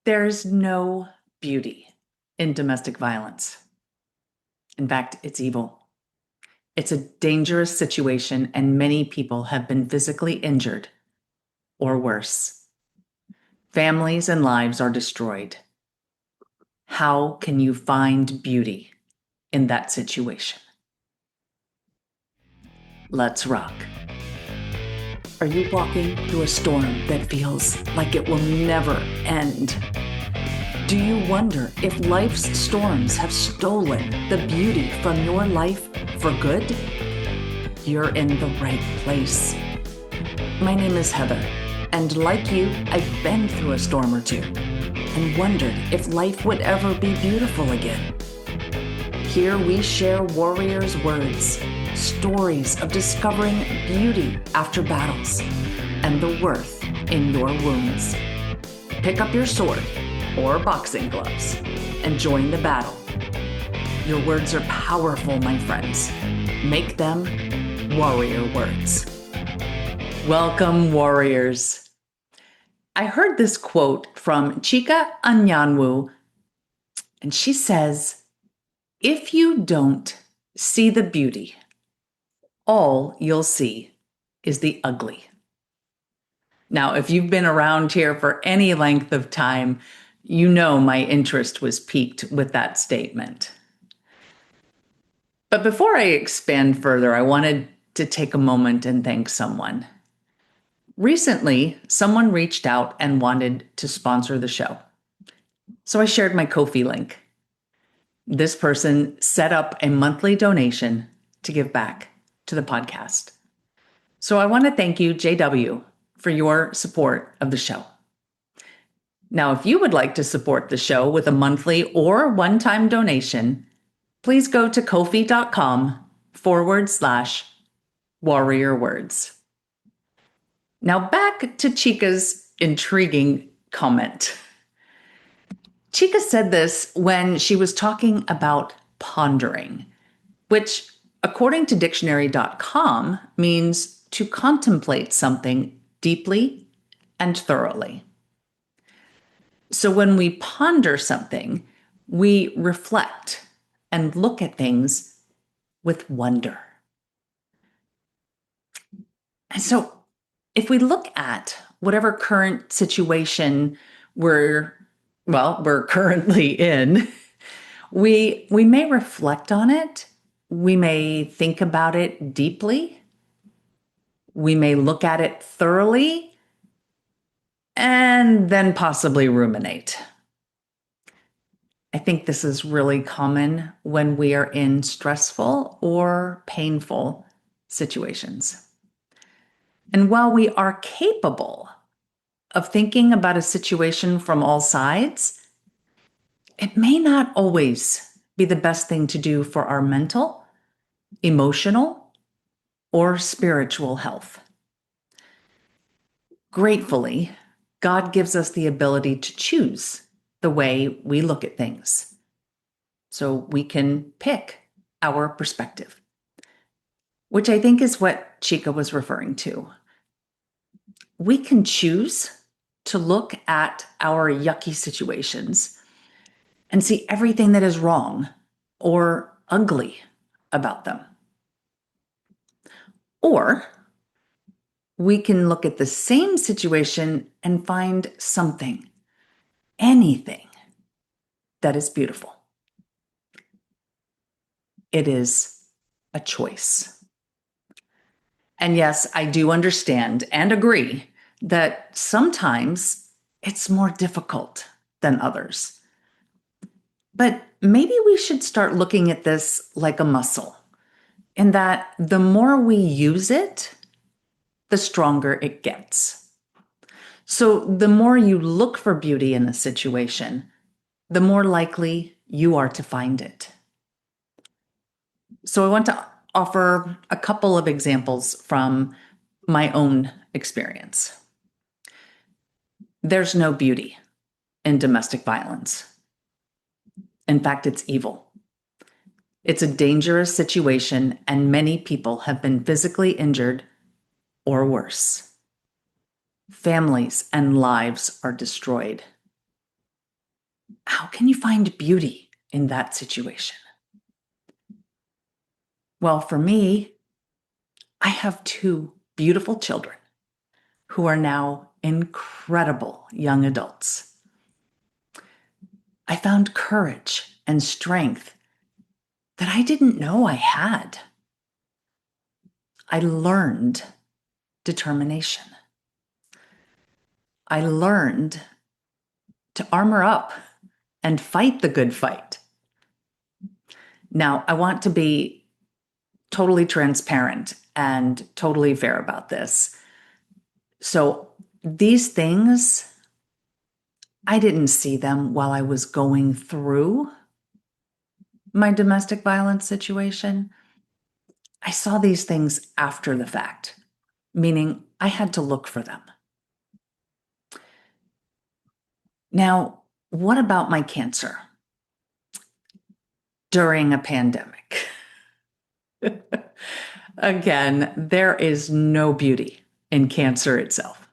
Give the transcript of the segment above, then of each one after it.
There's no beauty in domestic violence. In fact, it's evil. It's a dangerous situation, and many people have been physically injured or worse. Families and lives are destroyed. How can you find beauty in that situation? Let's rock. Are you walking through a storm that feels like it will never end? Do you wonder if life's storms have stolen the beauty from your life for good? You're in the right place. My name is Heather, and like you, I've been through a storm or two and wondered if life would ever be beautiful again. Here we share warriors' words, stories of discovering beauty after battles, and the worth in your wounds. Pick up your sword or boxing gloves and join the battle. Your words are powerful, my friends. Make them warrior words. Welcome, warriors. I heard this quote from Chika Anyanwu, and she says, "If you don't see the beauty, all you'll see is the ugly." Now, if you've been around here for any length of time, you know my interest was piqued with that statement. But before I expand further, I wanted to take a moment and thank someone. Recently, someone reached out and wanted to sponsor the show. So I shared my Ko-fi link. This person set up a monthly donation to give back to the podcast. So I want to thank you, JW, for your support of the show. Now, if you would like to support the show with a monthly or one-time donation, please go to ko-fi.com/warrior words. Now back to Chika's intriguing comment. Chika said this when she was talking about pondering, which according to dictionary.com means to contemplate something deeply and thoroughly. So when we ponder something, we reflect and look at things with wonder. And so if we look at whatever current situation we're currently in, we may reflect on it. We may think about it deeply. We may look at it thoroughly and then possibly ruminate. I think this is really common when we are in stressful or painful situations. And while we are capable of thinking about a situation from all sides, it may not always be the best thing to do for our mental, emotional, or spiritual health. Gratefully, God gives us the ability to choose the way we look at things, so we can pick our perspective, which I think is what Chika was referring to. We can choose to look at our yucky situations and see everything that is wrong or ugly about them. Or we can look at the same situation and find something, anything, that is beautiful. It is a choice. And yes, I do understand and agree that sometimes it's more difficult than others. But maybe we should start looking at this like a muscle, in that the more we use it, the stronger it gets. So the more you look for beauty in a situation, the more likely you are to find it. So I want to offer a couple of examples from my own experience. There's no beauty in domestic violence. In fact, it's evil. It's a dangerous situation, and many people have been physically injured or worse. Families and lives are destroyed. How can you find beauty in that situation? Well, for me, I have two beautiful children who are now incredible young adults. I found courage and strength that I didn't know I had. I learned determination. I learned to armor up and fight the good fight. Now, I want to be totally transparent and totally fair about this. So, these things, I didn't see them while I was going through my domestic violence situation. I saw these things after the fact, meaning I had to look for them. Now, what about my cancer during a pandemic? Again, there is no beauty in cancer itself.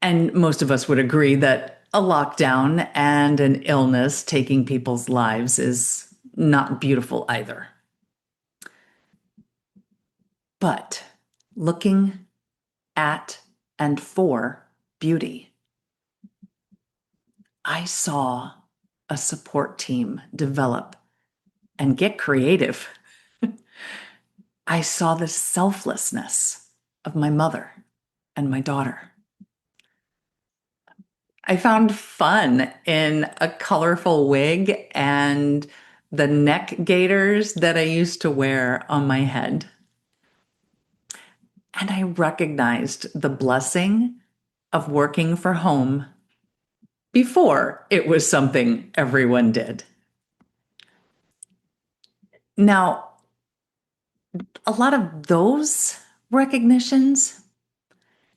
And most of us would agree that a lockdown and an illness taking people's lives is not beautiful either. But looking at and for beauty, I saw a support team develop and get creative. I saw the selflessness of my mother and my daughter. I found fun in a colorful wig and the neck gaiters that I used to wear on my head. And I recognized the blessing of working for home before it was something everyone did. Now, a lot of those recognitions,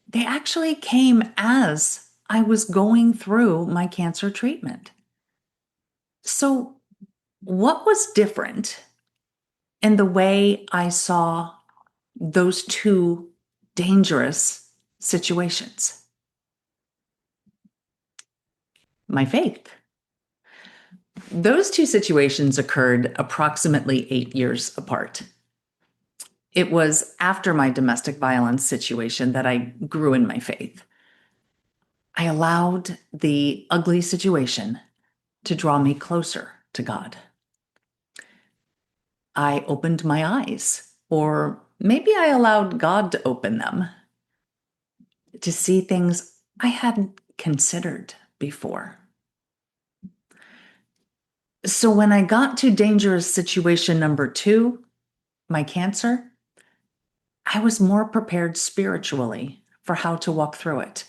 they actually came as I was going through my cancer treatment. So, what was different in the way I saw those two dangerous situations? My faith. Those two situations occurred approximately 8 years apart. It was after my domestic violence situation that I grew in my faith. I allowed the ugly situation to draw me closer to God. I opened my eyes, or maybe I allowed God to open them, to see things I hadn't considered before. So when I got to dangerous situation number 2, my cancer, I was more prepared spiritually for how to walk through it.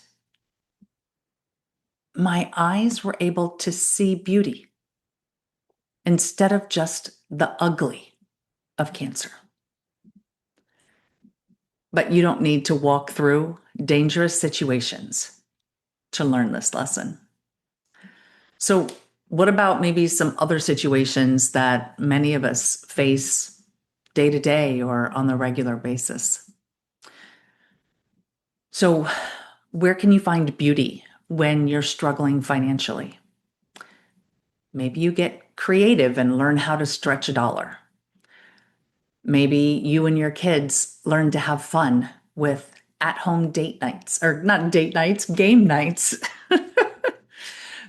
My eyes were able to see beauty instead of just the ugly of cancer. But you don't need to walk through dangerous situations to learn this lesson. So, what about maybe some other situations that many of us face day to day or on a regular basis? So, where can you find beauty when you're struggling financially? Maybe you get creative and learn how to stretch a dollar. Maybe you and your kids learn to have fun with at-home date nights, or not date nights, game nights.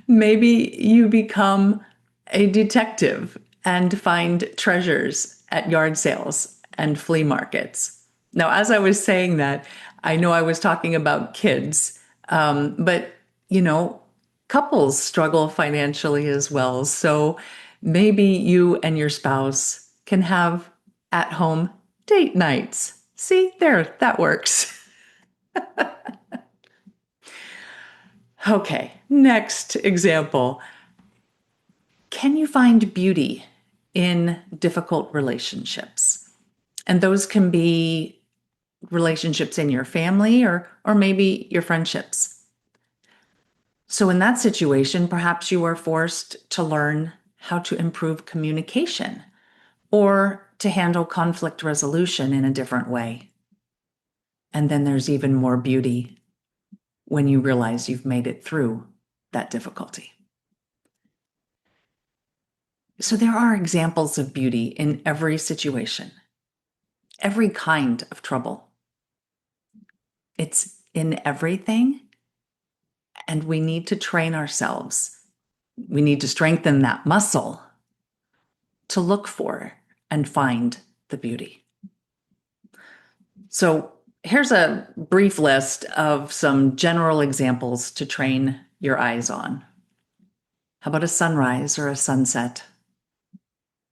Maybe you become a detective and find treasures at yard sales and flea markets. Now, as I was saying that, I know I was talking about kids, but couples struggle financially as well. So maybe you and your spouse can have at-home date nights. See, there, that works. Okay, next example. Can you find beauty in difficult relationships? And those can be relationships in your family or maybe your friendships. So in that situation, perhaps you are forced to learn how to improve communication or to handle conflict resolution in a different way. And then there's even more beauty when you realize you've made it through that difficulty. So there are examples of beauty in every situation, every kind of trouble. It's in everything, and we need to train ourselves. We need to strengthen that muscle to look for and find the beauty. So here's a brief list of some general examples to train your eyes on. How about a sunrise or a sunset?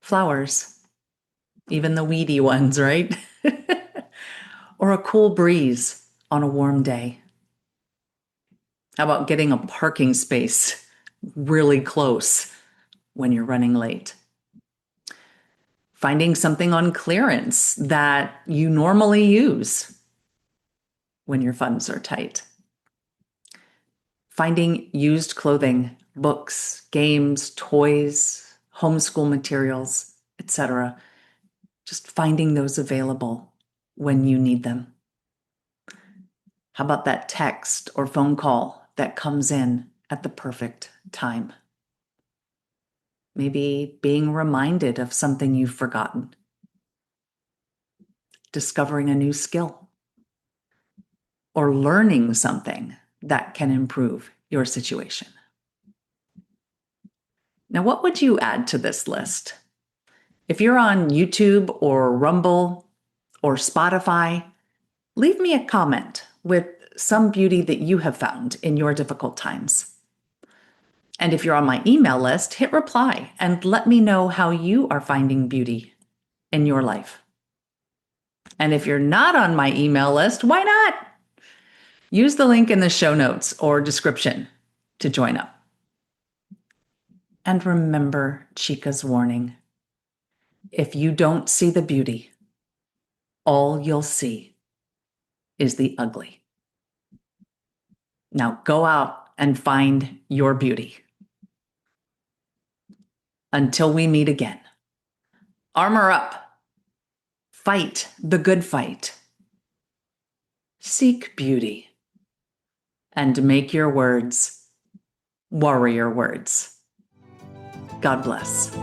Flowers, even the weedy ones, right? Or a cool breeze on a warm day. How about getting a parking space really close when you're running late? Finding something on clearance that you normally use when your funds are tight. Finding used clothing, books, games, toys, homeschool materials, etc. Just finding those available when you need them. How about that text or phone call that comes in at the perfect time? Maybe being reminded of something you've forgotten. Discovering a new skill. Or learning something that can improve your situation. Now, what would you add to this list? If you're on YouTube or Rumble or Spotify, leave me a comment with some beauty that you have found in your difficult times. And if you're on my email list, hit reply and let me know how you are finding beauty in your life. And if you're not on my email list, why not? Use the link in the show notes or description to join up. And remember Chica's warning. If you don't see the beauty, all you'll see is the ugly. Now go out and find your beauty. Until we meet again, armor up, fight the good fight, seek beauty, and make your words warrior words. God bless.